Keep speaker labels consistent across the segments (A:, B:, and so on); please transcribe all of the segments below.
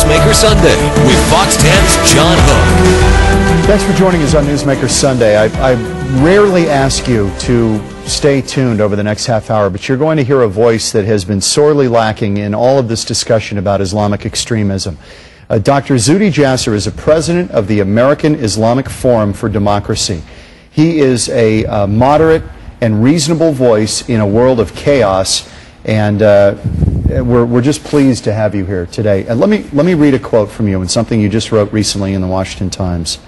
A: Newsmaker Sunday with Fox 10's John Hook.
B: Thanks for joining us on Newsmaker Sunday. I rarely ask you to stay tuned over the next half hour, but you're going to hear a voice that has been sorely lacking in all of this discussion about Islamic extremism. Dr. Zuhdi Jasser is a president of the American Islamic Forum for Democracy. He is a moderate and reasonable voice in a world of chaos, and we're just pleased to have you here today. And let me read a quote from you and something you just wrote recently in the Washington Times.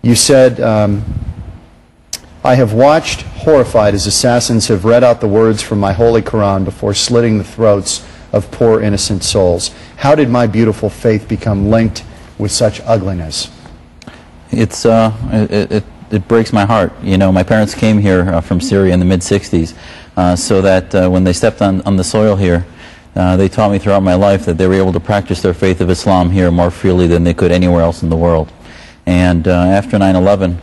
B: You said, I have watched horrified as assassins have read out the words from my Holy Quran before slitting the throats of poor innocent souls. How did my beautiful faith become linked with such ugliness? It breaks my heart. You know, my parents came here from Syria in the mid-'60s, so that when they stepped on the soil here, they taught me throughout my life that they were able to practice their faith of Islam here more freely than they could anywhere else in the world. And after 9/11,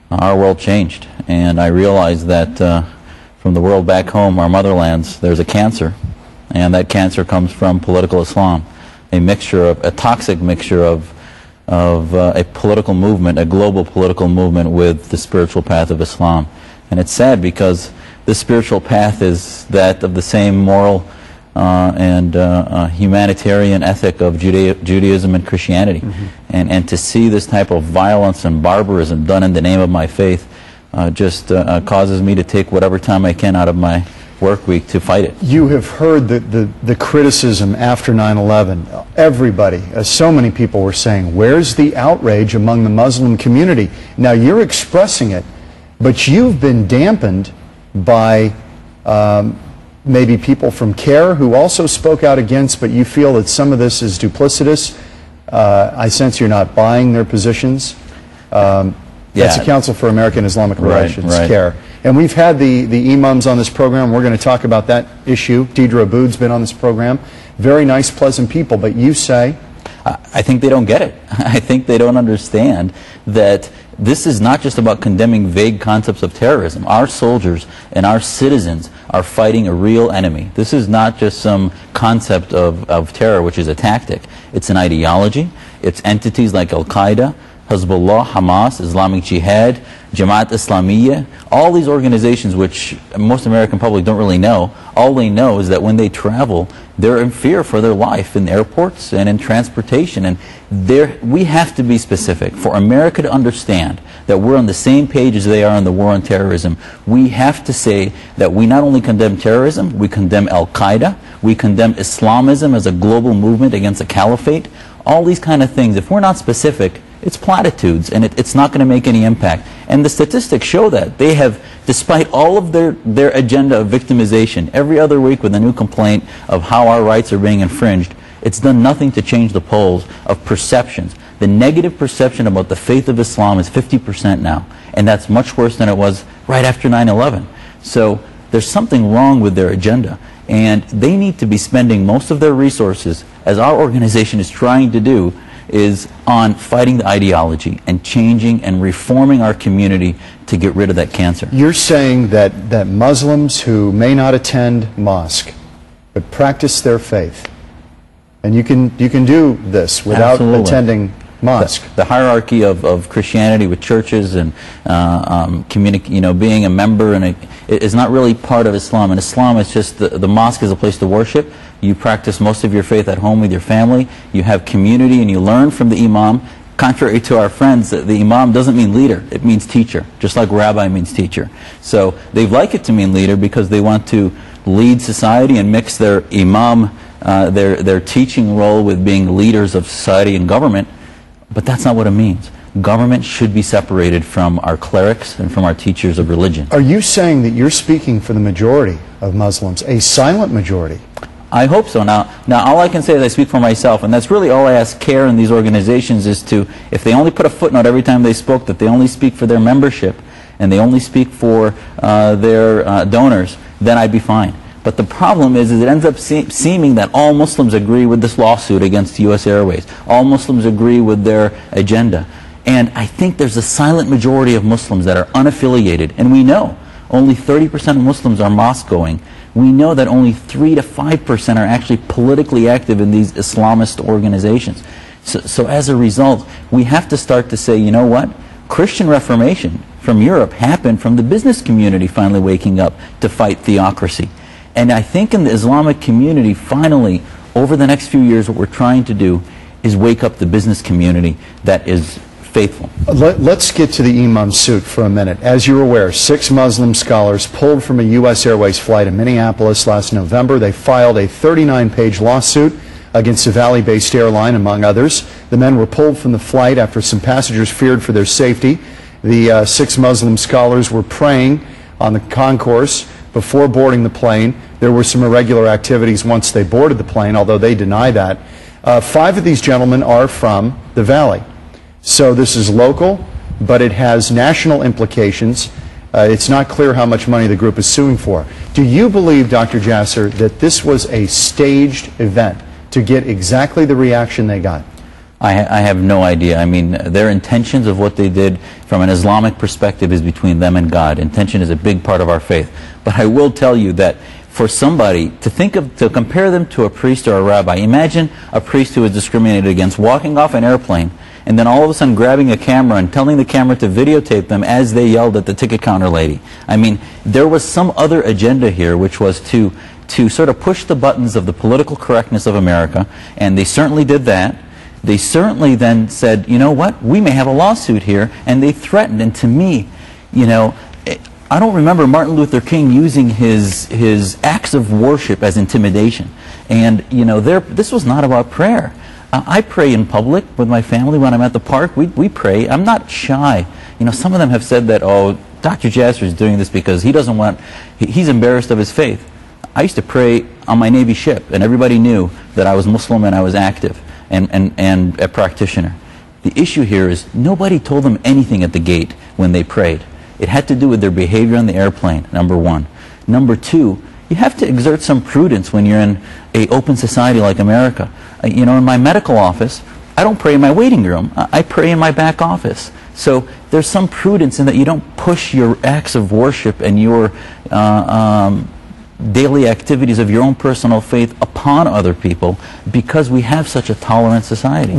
B: our world changed, and I realized that from the world back home, our motherlands, there's a cancer, and that cancer comes from political Islam, a toxic mixture of a political movement, a global political movement with the spiritual path of Islam. And it's sad because the spiritual path is that of the same moral and humanitarian ethic of Judaism and Christianity. And to see this type of violence and barbarism done in the name of my faith just causes me to take whatever time I can out of my work week to fight it. You have heard the criticism after 9/11. Everybody, so many people were saying, where's the outrage among the Muslim community? Now you're expressing it, but you've been dampened by maybe people from CARE who also spoke out against, but you feel that some of this is duplicitous. I sense you're not buying their positions. That's the Council for American Islamic Relations, CARE. And we've had the imams on this program. We're going to talk about that issue. Deidre Aboud's been on this program. Very nice, pleasant people, but you say? I think they don't get it. I think they don't understand that this is not just about condemning vague concepts of terrorism. Our soldiers and our citizens are fighting a real enemy. This is not just some concept of terror, which is a tactic. It's an ideology. It's entities like Al-Qaeda, Hezbollah, Hamas, Islamic Jihad, Jamaat Islamiyya, all these organizations which most American public don't really know. All they know is that when they travel, they're in fear for their life in airports and in transportation. And we have to be specific. For America to understand that we're on the same page as they are on the war on terrorism, we have to say that we not only condemn terrorism, we condemn Al-Qaeda, we condemn Islamism as a global movement against a caliphate. All these kind of things, if we're not specific, it's platitudes, and it's not going to make any impact. And the statistics show that. They have, despite all of their agenda of victimization, every other week with a new complaint of how our rights are being infringed, it's done nothing to change the polls of perceptions. The negative perception about the faith of Islam is 50% now, and that's much worse than it was right after 9/11. So there's something wrong with their agenda, and they need to be spending most of their resources, as our organization is trying to do, is on fighting the ideology and changing and reforming our community to get rid of that cancer. You're saying that Muslims who may not attend mosque but practice their faith, and you can do this without attending mosque. The hierarchy of Christianity with churches and being a member and it is not really part of Islam. And Islam is just the mosque is a place to worship. You practice most of your faith at home with your family. You have community and you learn from the imam. Contrary to our friends, the imam doesn't mean leader. It means teacher, just like rabbi means teacher. So they like it to mean leader because they want to lead society and mix their imam, their teaching role with being leaders of society and government. But that's not what it means. Government should be separated from our clerics and from our teachers of religion. Are you saying that you're speaking for the majority of Muslims, a silent majority? I hope so. Now all I can say is I speak for myself, and that's really all I ask CARE and these organizations is to, if they only put a footnote every time they spoke, that they only speak for their membership and they only speak for their donors, then I'd be fine. But the problem is it ends up seeming that all Muslims agree with this lawsuit against U.S. Airways. All Muslims agree with their agenda. And I think there's a silent majority of Muslims that are unaffiliated. And we know only 30% of Muslims are mosque going. We know that only 3 to 5% are actually politically active in these Islamist organizations. So as a result, we have to start to say, you know what? Christian Reformation from Europe happened from the business community finally waking up to fight theocracy. And I think in the Islamic community, finally, over the next few years, what we're trying to do is wake up the business community that is faithful.
C: Let's get to the imam suit for a minute. As you're aware, 6 Muslim scholars pulled from a U.S. Airways flight in Minneapolis last November. They filed a 39-page lawsuit against a Valley-based airline, among others. The men were pulled from the flight after some passengers feared for their safety. The 6 Muslim scholars were praying on the concourse before boarding the plane. There were some irregular activities once they boarded the plane, although they deny that. 5 of these gentlemen are from the Valley. So this is local, but it has national implications. It's not clear how much money the group is suing for. Do you believe, Dr. Jasser, that this was a staged event to get exactly the reaction they got?
B: I have no idea. I mean, their intentions of what they did from an Islamic perspective is between them and God. Intention is a big part of our faith. But I will tell you that for somebody to compare them to a priest or a rabbi, imagine a priest who is discriminated against walking off an airplane and then all of a sudden grabbing a camera and telling the camera to videotape them as they yelled at the ticket counter lady. I mean, there was some other agenda here, which was to sort of push the buttons of the political correctness of America, and they certainly did that. They certainly then said, you know what, we may have a lawsuit here, and they threatened. And to me, you know, I don't remember Martin Luther King using his acts of worship as intimidation. And, you know, this was not about prayer. I pray in public with my family when I'm at the park. We pray. I'm not shy. You know, some of them have said that, oh, Dr. Jasser is doing this because he doesn't want, he's embarrassed of his faith. I used to pray on my Navy ship, and everybody knew that I was Muslim and I was active and a practitioner. The issue here is nobody told them anything at the gate when they prayed. It had to do with their behavior on the airplane, number one. Number two, you have to exert some prudence when you're in an open society like America. You know, in my medical office, I don't pray in my waiting room. I pray in my back office. So there's some prudence in that you don't push your acts of worship and your daily activities of your own personal faith upon other people, because we have such a tolerant society.